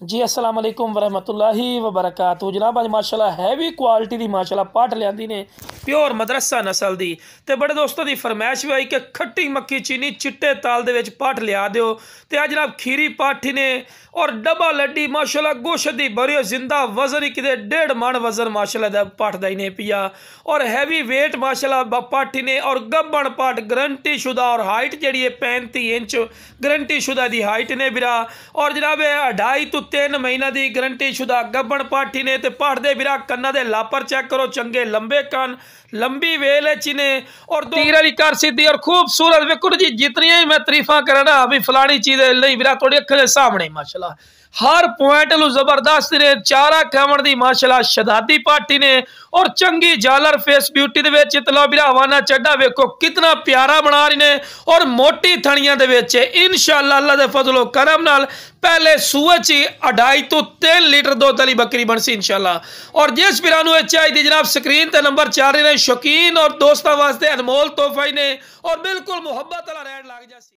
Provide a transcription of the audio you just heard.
जी अस्सलाम वालेकुम वरहमतुल्लाहि वबरकातुहू जनाब अज माशाल्लाह हैवी क्वालिटी की माशाल्लाह पट लियांदी ने प्योर मदरसा नस्ल की तो बड़े दोस्तों की फरमाइश भी आई कि खट्टी मक्खी चीनी चिट्टे ताल दे विच पट लिया दिओ ते अज जनाब खीरी पट ने और डब्बा लड्डी माशाल्लाह गोश्त दी बड़ी जिंदा वजन ही किते 1.5 मन वजन माशाल्लाह पट दा ही ने पिया और हैवी वेट माशाल्लाह पट ने और गब्बन पट गारंटी शुदा और हाइट जी 35 इंच गारंटी शुदा की हाइट ने बिरा और जनाब 2.5 to 3 महीना की गारंटी शुदा गब्बन पाठी ने ते पट दे बिरा कन्ना दे लापर चेक करो चंगे लंबे कन लंबी वेल है चिने और तीर वाली कर सीधी और खूबसूरत वेखो जी जितनी ही मैं तारीफा करा ना अभी फलानी चीज नहीं बिरा थोड़ी अखर के सामने माशाल्लाह हर पॉइंट जबरदस्त ने चारा खावन दी माशाल्लाह शदादी पार्टी ने और चंगी जालर फेस ब्यूटी दे विच तला बिरा हवाना चड्डा वेखो कितना प्यारा बना रही ने और मोटी थणियां दे विच इंशाअल्लाह अल्लाह दे फजलो करम नाल पहले सूए च 2.5 to 3 लीटर दुध वाली बकरी बनसी इंशाअल्लाह। और जिस बिरा नूं चाहिए जनाब स्क्रीन ते नंबर 4 ने शौकीन और दोस्तों वास्ते अनमोल तोहफा ने और बिल्कुल मुहब्बत वाला रेट लग जासी।